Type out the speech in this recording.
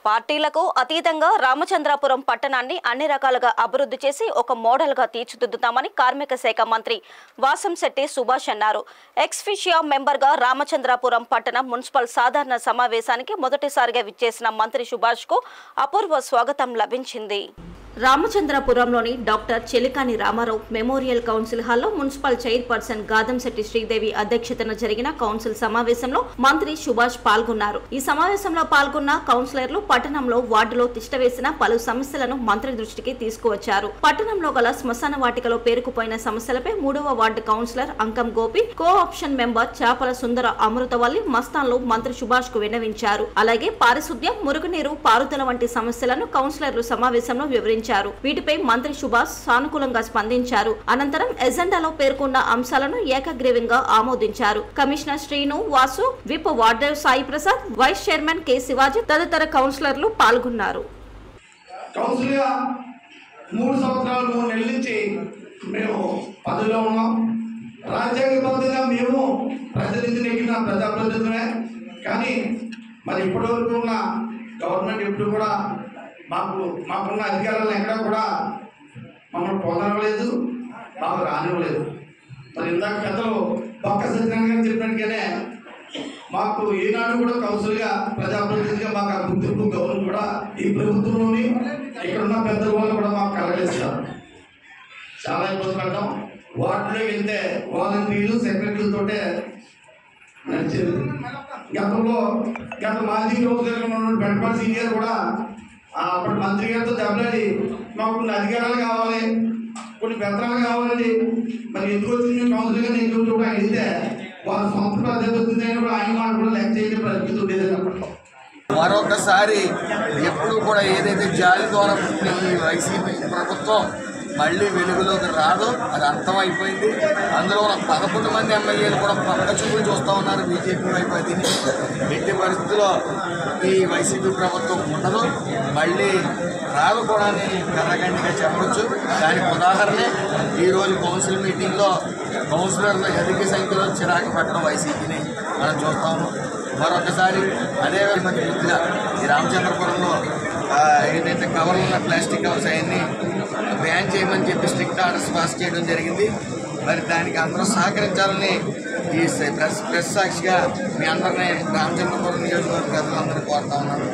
పార్టీలకు అతీతంగా రామచంద్రాపురం పట్టణాన్ని అన్ని రకాలుగా అభివృద్ధి చేసి ఒక మోడల్గా తీర్చిదిద్దుతామని కార్మిక శాఖ మంత్రి వాసంశెట్టి సుభాష్ అన్నారు. ఎక్స్ఫిషియా మెంబర్గా రామచంద్రాపురం పట్టణం మున్సిపల్ సాధారణ సమావేశానికి మొదటిసారిగా విచ్చేసిన మంత్రి సుభాష్కు అపూర్వ స్వాగతం లభించింది. రామచంద్రపురంలోని డాక్టర్ చెలికాని రామారావు మెమోరియల్ కౌన్సిల్ హాల్లో మున్సిపల్ చైర్పర్సన్ గాదంశెట్టి శ్రీదేవి అధ్యక్షతన జరిగిన కౌన్సిల్ సమావేశంలో మంత్రి సుభాష్ పాల్గొన్నారు. ఈ సమావేశంలో పాల్గొన్న కౌన్సిలర్లు పట్టణంలో వార్డులో తిష్టవేసిన పలు సమస్యలను మంత్రి దృష్టికి తీసుకువచ్చారు. పట్టణంలో గల శ్మశాన వాటికలో పేరుకుపోయిన సమస్యలపై 3వ వార్డు కౌన్సిలర్ అంకం గోపి, కో ఆప్షన్ మెంబర్ చాపల సుందర అమృతవల్లి మస్తాన్లు మంత్రి సుభాష్ కు విన్నవించారు. అలాగే పారిశుద్ధ్యం, మురుగునీరు, పారుదల వంటి సమస్యలను కౌన్సిలర్లు సమావేశంలో వివరించారు. వీటిపై మంత్రి సుభాష్ సానుకూలంగా స్పందించారు. అనంతరం ఎజెండాలో పేర్కొన్న అంశాలను ఏకగ్రీవంగా ఆమోదించారు. Commissioner Srinu, Vasu, whip warder Sai Prasad, vice chairman K Shivaji తదితర కౌన్సిలర్లు పాల్గొన్నారు. 3 సంవత్సరాలు 3 నెలల నుంచి మేము పదవిలో ఉన్నాం. రాజ్యాంగబద్ధంగా మేము ప్రతినిధిని ఎక్కిన ప్రజాప్రతినిధులే. కానీ మరి ఇప్పటివరకు ఉన్న గవర్నమెంట్ ఇప్పుడు కూడా మాకున్న అధికారాలను ఎక్కడా కూడా మమ్మల్ని పొందనలేదు, మాకు రానివ్వలేదు. మరి ఇందాక పెద్దలు పక్క సత్యనారాయణ గారు చెప్పినట్టుగానే మాకు ఈనాడు కూడా కౌన్సిల్గా ప్రజాప్రతినిధిగా మాకు ఆ గుర్తింపు గౌరవం కూడా ఈ ప్రభుత్వంలోని ఇక్కడున్న పెద్దల వాళ్ళు కూడా మాకు కలగజేస్తారు. చాలా ఇబ్బంది పడ్డాం. వార్డులోకి వెళ్తే వాలంటీర్లు, సెక్రటరీలతోటే నడిచేది. గత మాజీ కౌన్సిలర్గా ఉన్న బెండపాటి సీనియర్ కూడా అప్పుడు మంత్రి గారితో దెబ్బలాడి మాకు కొన్ని అధికారాలు కావాలి, కొన్ని పత్రాలు కావాలండి, మరి ఎందుకు వచ్చింది కౌన్సిల్గా నేను కూడా వెళ్తే వాళ్ళ సొంత ప్రజలు వచ్చిందని కూడా ఆయన మాట కూడా లెక్క చేయడం పరిస్థితి ఉండేది. అప్పట్లో మరొకసారి ఎప్పుడు కూడా ఏదైతే జాలి ద్వారా ఈ వైసీపీ ప్రభుత్వం మళ్ళీ వెలుగులోకి రాదో అది అర్థమైపోయింది. అందులో ఉన్న 11 మంది ఎమ్మెల్యేలు కూడా పక్క చూపులు చూస్తూ ఉన్నారు బీజేపీ వైపు. అది ఎట్టి పరిస్థితుల్లో ఈ వైసీపీ ప్రభుత్వం ఉండదు, మళ్ళీ రాదు కూడా అని కర్రగండిగా చెప్పొచ్చు. దానికి ఉదాహరణే ఈరోజు కౌన్సిల్ మీటింగ్లో కౌన్సిలర్లు అధిక సంఖ్యలో చిరాకు పట్టడం వైసీపీని మనం చూస్తాము. మరొకసారి అదే పూర్తిగా ఈ రామచంద్రపురంలో ఏదైతే కవర్లు ఉన్న ప్లాస్టిక్ కవర్స్ అవన్నీ బ్యాన్ చేయమని చెప్పి స్ట్రిక్ట్ ఆర్డర్స్ పాస్ చేయడం జరిగింది. మరి దానికి అందరూ సహకరించాలని ఈ ప్రెస్ సాక్షిగా మీ అందరినీ రామచంద్రపురం నియోజకవర్గ ప్రజలందరూ కోరుతా ఉన్నాను.